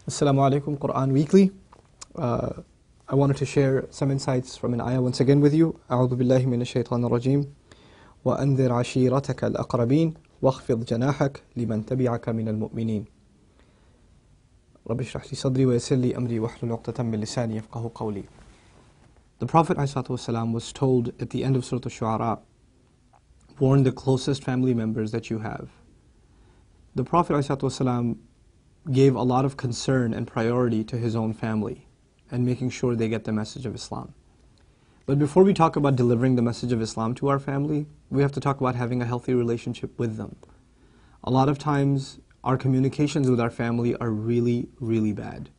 Assalamu alaikum, Qur'an Weekly. I wanted to share some insights from an ayah once again with you. أعوذ بالله من الشيطان الرجيم وأنذر عشيرتك الأقربين واخفض جناحك لمن تبعك من المؤمنين رب اشرح لي صدري ويسر لي أمري واحلل عقدة من لساني يفقهوا قولي. The Prophet ﷺ was told at the end of Surah Al-Shu'ara, warn the closest family members that you have. The Prophet ﷺ gave a lot of concern and priority to his own family and making sure they get the message of Islam. But before we talk about delivering the message of Islam to our family, we have to talk about having a healthy relationship with them. A lot of times, our communications with our family are really, really bad.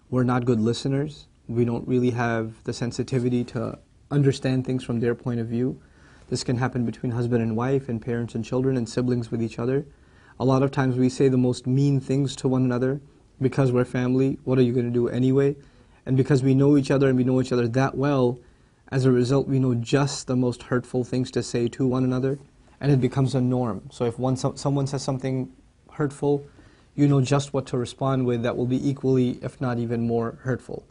We're not good listeners. We don't really have the sensitivity to understand things from their point of view. This can happen between husband and wife, and parents and children, and siblings with each other. A lot of times we say the most mean things to one another because we're family. What are you going to do anyway? And because we know each other and we know each other that well, as a result, we know just the most hurtful things to say to one another, and it becomes a norm. So if someone says something hurtful, you know just what to respond with that will be equally, if not even more, hurtful.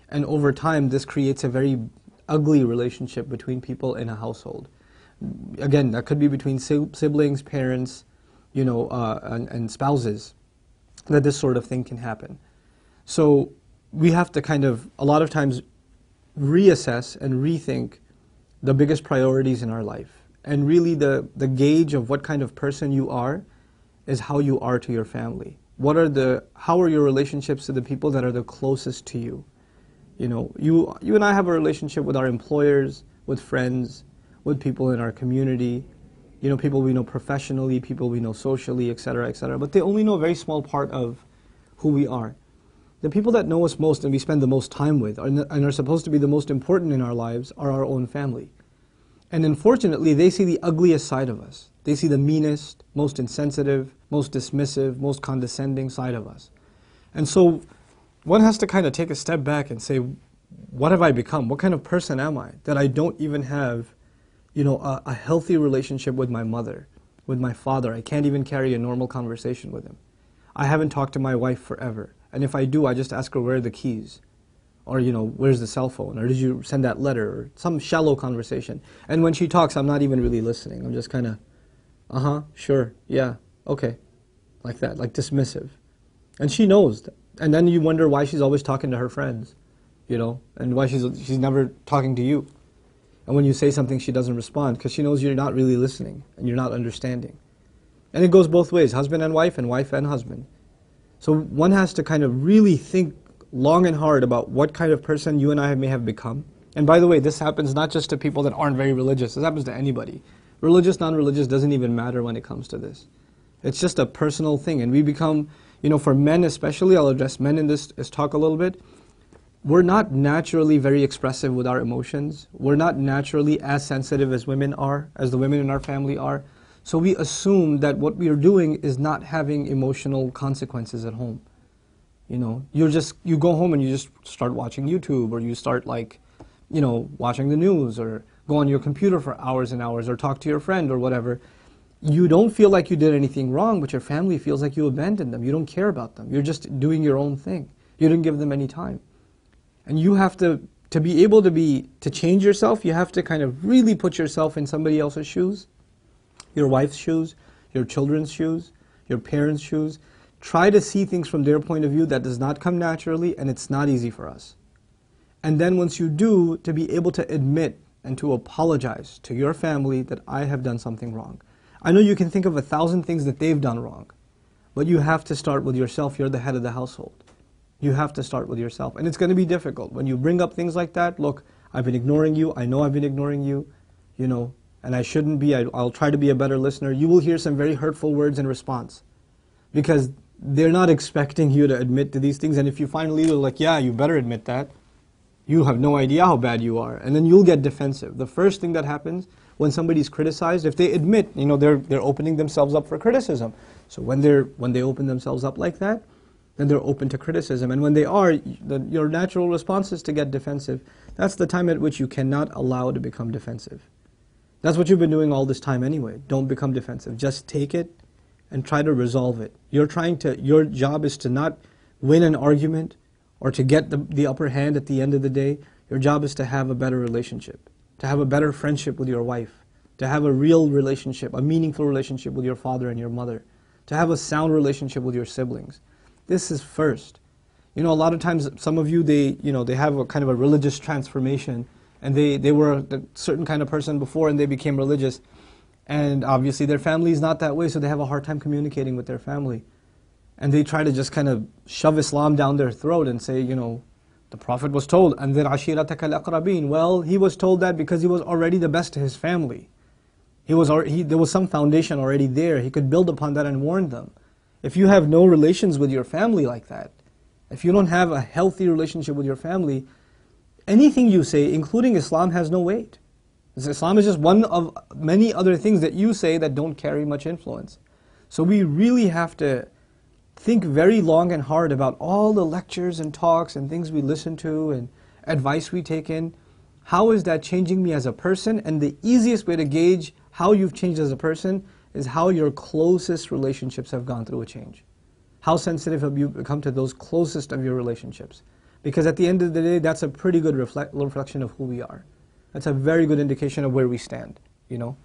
And over time, this creates a very ugly relationship between people in a household. Again, that could be between siblings, parents, and spouses, that this sort of thing can happen. So we have to kind of, a lot of times, reassess and rethink the biggest priorities in our life. And really the gauge of what kind of person you are is how you are to your family. How are your relationships to the people that are the closest to you? You and I have a relationship with our employers, with friends, with people in our community, people we know professionally, people we know socially, etc., etc. But they only know a very small part of who we are. The people that know us most and we spend the most time with and are supposed to be the most important in our lives are our own family. And unfortunately, they see the ugliest side of us. They see the meanest, most insensitive, most dismissive, most condescending side of us. And so one has to kind of take a step back and say, what have I become? What kind of person am I that I don't even have a healthy relationship with my mother, with my father? I can't even carry a normal conversation with him. I haven't talked to my wife forever. And if I do, I just ask her, where are the keys? Or, where's the cell phone? Or did you send that letter? Or some shallow conversation. And when she talks, I'm not even really listening. I'm just kind of, sure, yeah, okay. Like that, like dismissive. And she knows that. And then you wonder why she's always talking to her friends, and why she's never talking to you. And when you say something, she doesn't respond because she knows you're not really listening and you're not understanding. And it goes both ways, husband and wife and husband. So one has to kind of really think long and hard about what kind of person you and I may have become. And by the way, this happens not just to people that aren't very religious. This happens to anybody. Religious, non-religious doesn't even matter when it comes to this. It's just a personal thing. And we become, for men especially, I'll address men in this talk a little bit. We're not naturally very expressive with our emotions. We're not naturally as sensitive as women are, as the women in our family are. So we assume that what we are doing is not having emotional consequences at home. You go home and you just start watching YouTube, or you start watching the news, or go on your computer for hours and hours, or talk to your friend or whatever. You don't feel like you did anything wrong, but your family feels like you abandoned them. You don't care about them. You're just doing your own thing. You didn't give them any time. And you have to be able to change yourself, you have to kind of really put yourself in somebody else's shoes, your wife's shoes, your children's shoes, your parents' shoes. Try to see things from their point of view. That does not come naturally, and it's not easy for us. And then once you do, to be able to admit and to apologize to your family that I have done something wrong. I know you can think of 1,000 things that they've done wrong, but you have to start with yourself. You're the head of the household. You have to start with yourself. And it's going to be difficult. When you bring up things like that, look, I've been ignoring you. I know I've been ignoring you, and I shouldn't be. I'll try to be a better listener. You will hear some very hurtful words in response because they're not expecting you to admit to these things. And if you finally are like, yeah, you better admit that, you have no idea how bad you are. And then you'll get defensive. The first thing that happens when somebody's criticized, if they admit, they're opening themselves up for criticism. So when they open themselves up like that, then they're open to criticism. And when they are, your natural response is to get defensive. That's the time at which you cannot allow to become defensive. That's what you've been doing all this time anyway. Don't become defensive. Just take it and try to resolve it. Your job is to not win an argument or to get the upper hand at the end of the day. Your job is to have a better relationship, to have a better friendship with your wife, to have a real relationship, a meaningful relationship with your father and your mother, to have a sound relationship with your siblings. This is first. You know, a lot of times some of you, they have a kind of a religious transformation, and they were a certain kind of person before and they became religious. And obviously their family is not that way, so they have a hard time communicating with their family. And they try to just kind of shove Islam down their throat and say, you know, the Prophet was told, أَنذِرْ عَشِيرَتَكَ الْأَقْرَبِينَ. Well, he was told that because he was already the best to his family. There was some foundation already there. He could build upon that and warn them. If you have no relations with your family like that, if you don't have a healthy relationship with your family, anything you say, including Islam, has no weight. Islam is just one of many other things that you say that don't carry much influence. So we really have to think very long and hard about all the lectures and talks and things we listen to and advice we take in. How is that changing me as a person? And the easiest way to gauge how you've changed as a person is how your closest relationships have gone through a change. How sensitive have you become to those closest of your relationships? Because at the end of the day, that's a pretty good reflection of who we are. That's a very good indication of where we stand, you know.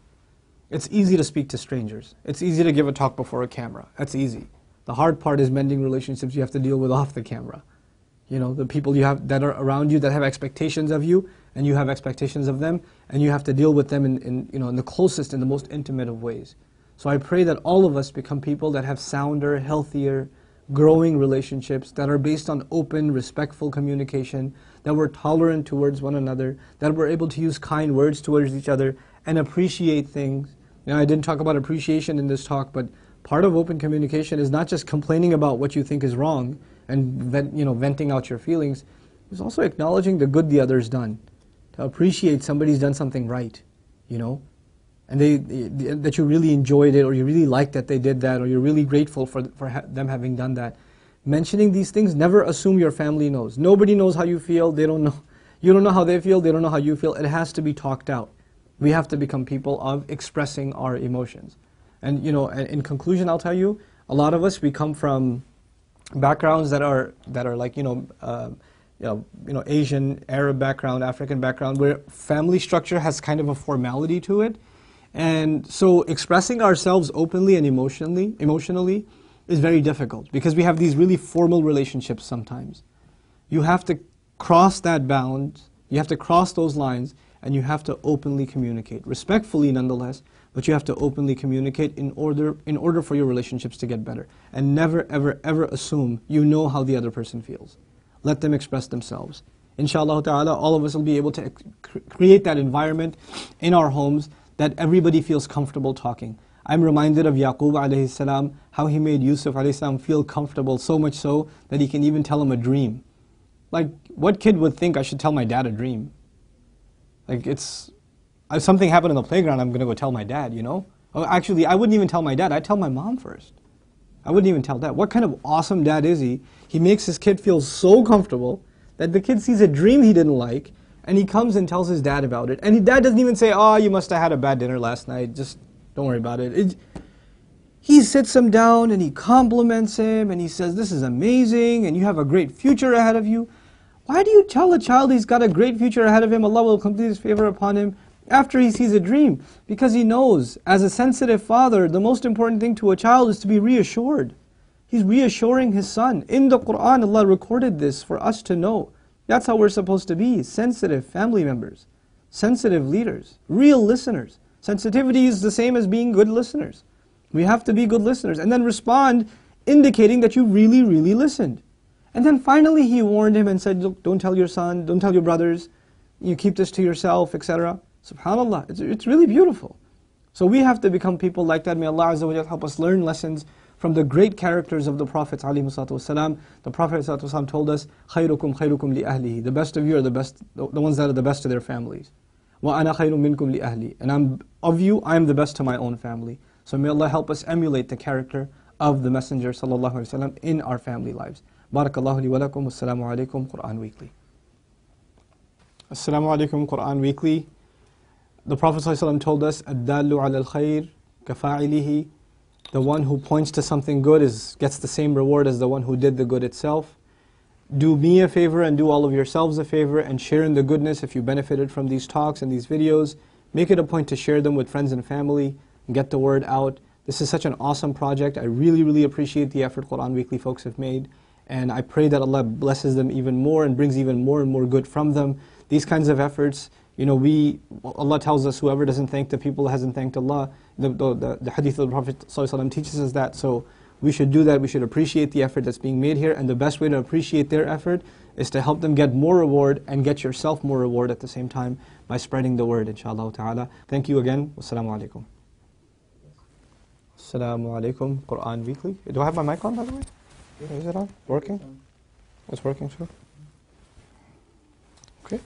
It's easy to speak to strangers. It's easy to give a talk before a camera. That's easy. The hard part is mending relationships you have to deal with off the camera. You know, the people you have that are around you that have expectations of you, and you have expectations of them, and you have to deal with them in the closest and the most intimate of ways. So I pray that all of us become people that have sounder, healthier, growing relationships that are based on open, respectful communication, that we're tolerant towards one another, that we're able to use kind words towards each other and appreciate things. You know, I didn't talk about appreciation in this talk, but part of open communication is not just complaining about what you think is wrong and venting out your feelings. It's also acknowledging the good the other's done, to appreciate somebody's done something right, you know, and that you really enjoyed it, or you really liked that they did that, or you're really grateful for them having done that. Mentioning these things, never assume your family knows. Nobody knows how you feel. They don't know. You don't know how they feel. They don't know how you feel. It has to be talked out. We have to become people of expressing our emotions. And you know, in conclusion, I'll tell you, a lot of us, we come from backgrounds that are like Asian, Arab background, African background, where family structure has kind of a formality to it. And so expressing ourselves openly and emotionally is very difficult, because we have these really formal relationships sometimes. You have to cross that bound, you have to cross those lines, and you have to openly communicate, respectfully nonetheless, but you have to openly communicate in order for your relationships to get better. And never, ever, ever assume you know how the other person feels. Let them express themselves. Inshallah ta'ala, all of us will be able to create that environment in our homes that everybody feels comfortable talking. I'm reminded of Yaqub alayhi salam, how he made Yusuf alayhi salam feel comfortable, so much so that he can even tell him a dream. Like, what kid would think I should tell my dad a dream? Like, if something happened in the playground, I'm going to go tell my dad, you know? Oh, actually, I wouldn't even tell my dad. I'd tell my mom first. I wouldn't even tell dad. What kind of awesome dad is he? He makes his kid feel so comfortable that the kid sees a dream he didn't like, and he comes and tells his dad about it. And his dad doesn't even say, oh, you must have had a bad dinner last night. Just don't worry about it. He sits him down and he compliments him and he says, this is amazing and you have a great future ahead of you. Why do you tell a child he's got a great future ahead of him, Allah will complete His favor upon him, after he sees a dream? Because he knows, as a sensitive father, the most important thing to a child is to be reassured. He's reassuring his son. In the Qur'an, Allah recorded this for us to know. That's how we're supposed to be, sensitive family members, sensitive leaders, real listeners. Sensitivity is the same as being good listeners. We have to be good listeners and then respond indicating that you really, really listened. And then finally he warned him and said, look, don't tell your son, don't tell your brothers, you keep this to yourself, etc. SubhanAllah, it's really beautiful. So we have to become people like that. May Allah Azza wa Jalla help us learn lessons from the great characters of the Prophets ﷺ. The Prophet ﷺ told us, خَيْرُكُمْ خَيْرُكُمْ لِأَهْلِهِ. The best of you are the ones that are the best to their families. وَأَنَا خَيْرٌ مِنْكُمْ لِأَهْلِي. And of you, I am the best to my own family. So may Allah help us emulate the character of the Messenger ﷺ in our family lives. Barakallahu li wa lakum. Assalamu alaikum. Qur'an Weekly. Assalamu alaikum. Qur'an Weekly. The Prophet ﷺ told us, الدال على الخير كفاعله. The one who points to something good gets the same reward as the one who did the good itself. Do me a favor and do all of yourselves a favor and share in the goodness if you benefited from these talks and these videos. Make it a point to share them with friends and family and get the word out. This is such an awesome project. I really, really appreciate the effort Qur'an Weekly folks have made. And I pray that Allah blesses them even more and brings even more and more good from them. These kinds of efforts, Allah tells us whoever doesn't thank the people hasn't thanked Allah. The hadith of the Prophet ﷺ teaches us that. So we should do that. We should appreciate the effort that's being made here. And the best way to appreciate their effort is to help them get more reward and get yourself more reward at the same time by spreading the word, inshaAllah ta'ala. Thank you again. Wassalamu alaikum. Assalamu alaikum. Qur'an Weekly. Do I have my mic on, by the way? Is it on? Working? It's working too? Okay.